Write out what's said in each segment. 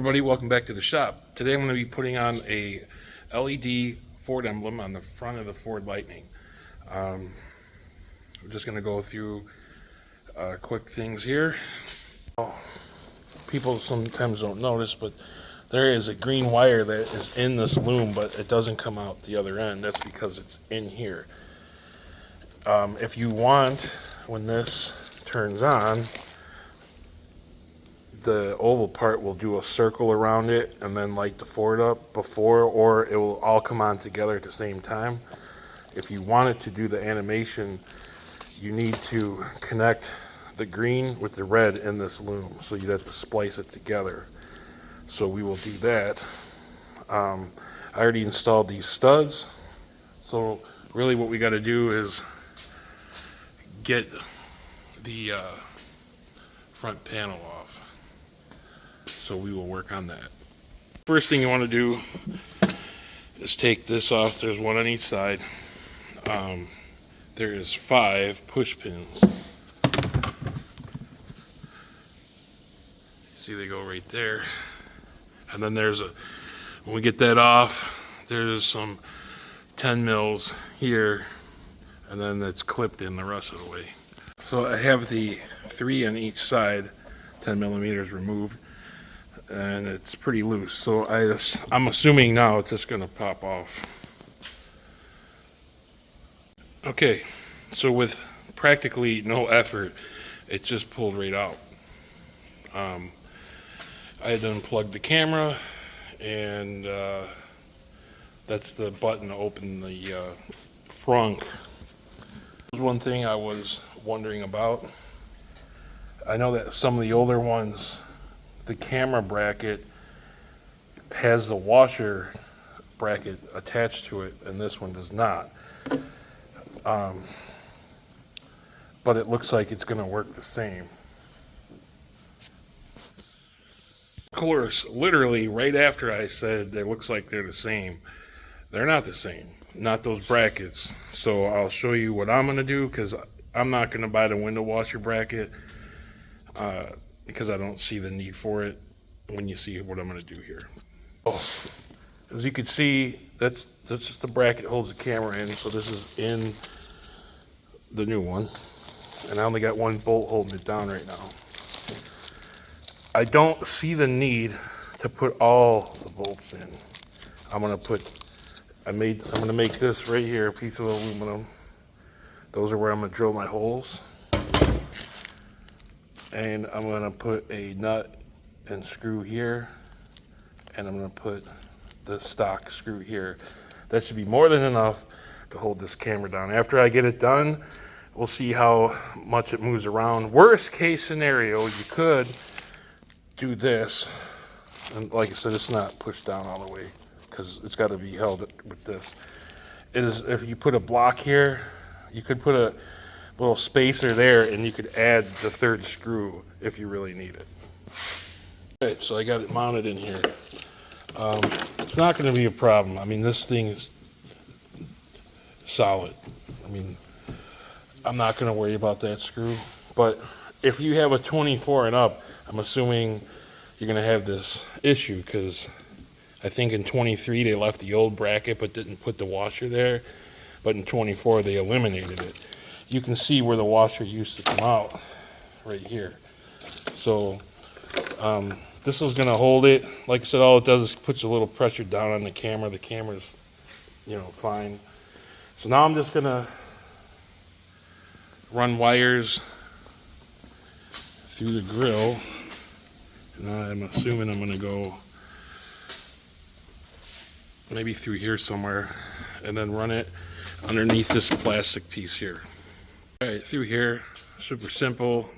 Everybody, welcome back to the shop. Today I'm going to be putting on a LED Ford emblem on the front of the Ford Lightning. I'm just going to go through quick things here. People sometimes don't notice, but there is a green wire that is in this loom, but it doesn't come out the other end. That's because it's in here. If you want, when this turns on, the oval part will do a circle around it and then light the Ford up before, or it will all come on together at the same time. If you want it to do the animation, you need to connect the green with the red in this loom, so you'd have to splice it together. So we will do that. I already installed these studs, so really what we got to do is get the front panel off. So we will work on that. First thing you want to do is take this off. There's one on each side. There is 5 push pins. See, they go right there. And then there's when we get that off, there's some 10 mils here, and then it's clipped in the rest of the way. So I have the 3 on each side, 10 millimeters removed, and it's pretty loose. So I'm assuming now it's just gonna pop off. Okay, so with practically no effort, it just pulled right out. I had to unplug the camera, and that's the button to open the frunk. One thing I was wondering about, I know that some of the older ones, the camera bracket has the washer bracket attached to it, and this one does not. But it looks like it's going to work the same. Of course, literally right after I said it looks like they're the same, they're not the same. Not those brackets. So I'll show you what I'm going to do, because I'm not going to buy the window washer bracket because I don't see the need for it when you see what I'm going to do here. Oh, as you can see, that's just the bracket that holds the camera in. So this is in the new one, and I only got one bolt holding it down right now. I don't see the need to put all the bolts in. I'm gonna make this right here a piece of aluminum. Those are where I'm gonna drill my holes. And I'm gonna put a nut and screw here, and I'm gonna put the stock screw here. That should be more than enough to hold this camera down. After I get it done, we'll see how much it moves around. Worst case scenario, you could do this, and like I said, it's not pushed down all the way because it's got to be held with this. If you put a block here, you could put a little spacer there, and you could add the 3rd screw if you really need it. Okay, so I got it mounted in here. It's not going to be a problem. I mean, this thing is solid. I mean, I'm not going to worry about that screw. But if you have a 24 and up, I'm assuming you're going to have this issue, because I think in 23 they left the old bracket but didn't put the washer there. But in 24 they eliminated it. You can see where the washer used to come out right here. So this is going to hold it. Like I said, all it does is puts a little pressure down on the camera. The camera's, fine. So now I'm just going to run wires through the grill. And I'm assuming I'm going to go maybe through here somewhere, and then run it underneath this plastic piece here. All right, through here, super simple.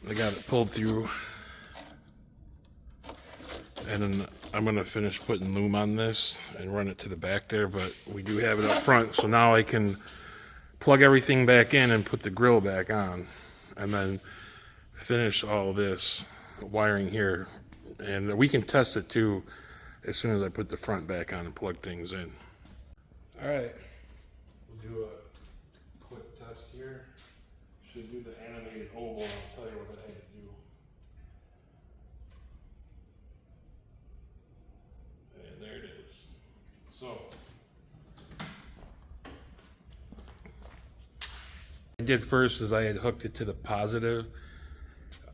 I got it pulled through, and then I'm going to finish putting loom on this and run it to the back there, but we do have it up front, so now I can plug everything back in and put the grill back on, and then finish all this wiring here. And we can test it too as soon as I put the front back on and plug things in. All right, we'll do a quick test here. Should do the animated oval, and I'll tell you what I had to do. did first is I had hooked it to the positive,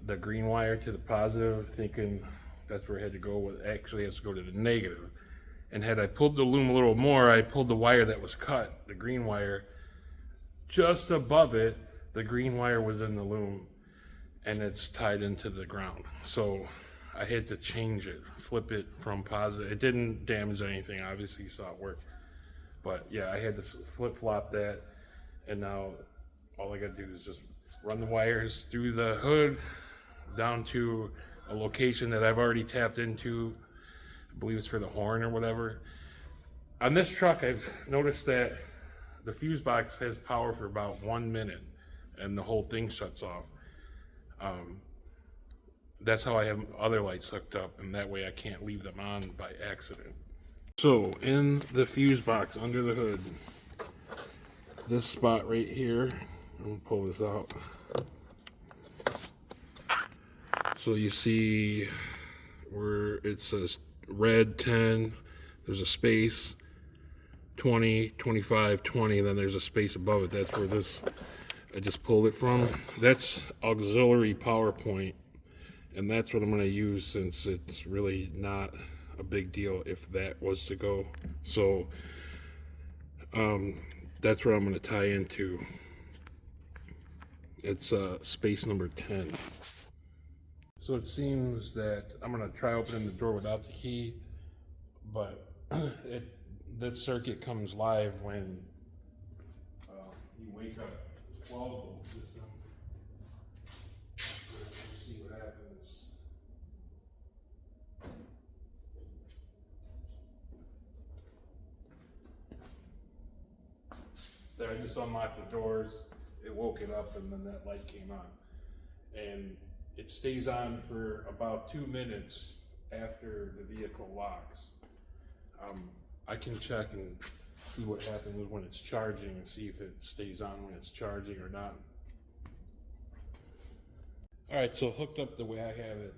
the green wire to the positive, thinking that's where it had to go. With actually, it has to go to the negative. And had I pulled the loom a little more, I pulled the wire that was cut, the green wire, just above it. The green wire was in the loom, and it's tied into the ground. So I had to change it, flip it from positive. It didn't damage anything, obviously you saw it work. But yeah, I had to flip-flop that, and now all I gotta do is just run the wires through the hood down to a location that I've already tapped into. I believe it's for the horn or whatever. On this truck, I've noticed that the fuse box has power for about 1 minute, and the whole thing shuts off. That's how I have other lights hooked up, and that way I can't leave them on by accident. So in the fuse box under the hood, this spot right here, I'm gonna pull this out. So you see where it says red 10, there's a space, 20, 25, 20, and then there's a space above it. That's where this, I just pulled it from. That's auxiliary power point, and that's what I'm going to use since it's really not a big deal if that was to go. So that's where I'm going to tie into. It's space number 10. So it seems that I'm going to try opening the door without the key, but this circuit comes live when you wake up 12 volt system. Let's see what happens. There, I just unlocked the doors, it woke it up, and then that light came on. And it stays on for about 2 minutes after the vehicle locks. I can check and see what happens when it's charging and see if it stays on when it's charging or not. All right, so hooked up the way I have it,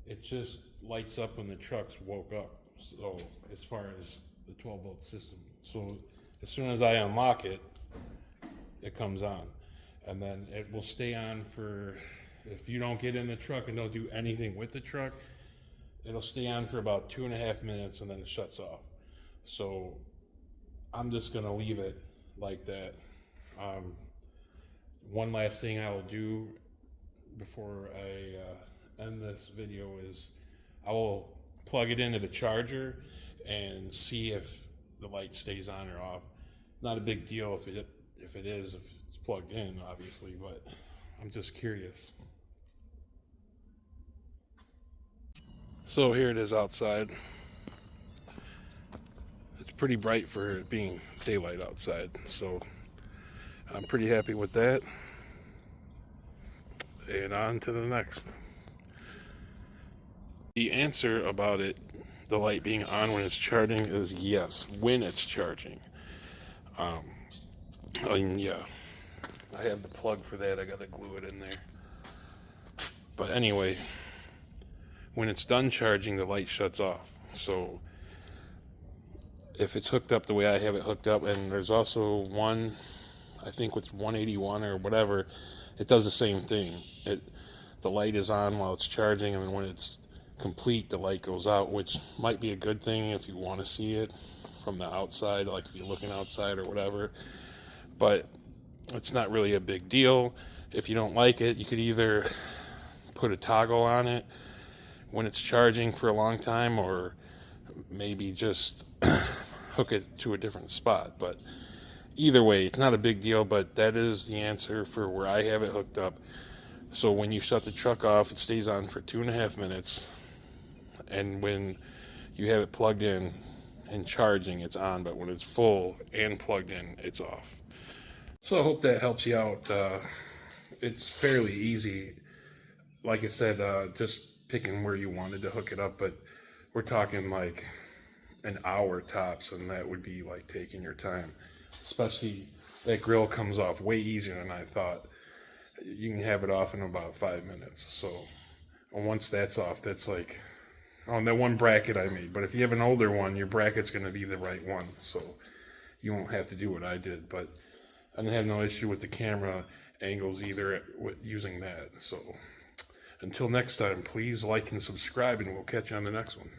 it just lights up when the truck's woke up. So as far as the 12 volt system. So as soon as I unlock it, it comes on. And then it will stay on for, if you don't get in the truck and don't do anything with the truck, it'll stay on for about 2.5 minutes and then it shuts off. So I'm just gonna leave it like that. One last thing I will do before I end this video is I will plug it into the charger and see if the light stays on or off. Not a big deal if it is, if it's plugged in, obviously, but I'm just curious. So here it is outside. It's pretty bright for it being daylight outside, so I'm pretty happy with that. And on to the next. The answer about it, the light being on when it's charging, is yes, when it's charging. And yeah, I have the plug for that. I gotta glue it in there. But anyway, when it's done charging, the light shuts off. So if it's hooked up the way I have it hooked up, and there's also one, I think with 181 or whatever, it does the same thing. The light is on while it's charging, and then when it's complete, the light goes out, which might be a good thing if you want to see it from the outside, like if you're looking outside or whatever. But it's not really a big deal. If you don't like it, you could either put a toggle on it when it's charging for a long time, or maybe just hook it to a different spot. But either way, it's not a big deal, but that is the answer for where I have it hooked up. So when you shut the truck off, it stays on for 2.5 minutes, and when you have it plugged in and charging, it's on, but when it's full and plugged in, it's off. So I hope that helps you out. It's fairly easy. Like I said, just picking where you wanted to hook it up, but we're talking like an hour tops, and that would be like taking your time. Especially that grill comes off way easier than I thought. You can have it off in about 5 minutes. So once that's off, that's like on that one bracket I made. But if you have an older one, your bracket's going to be the right one, so you won't have to do what I did. But I have no issue with the camera angles either with using that. So until next time, please like and subscribe, and we'll catch you on the next one.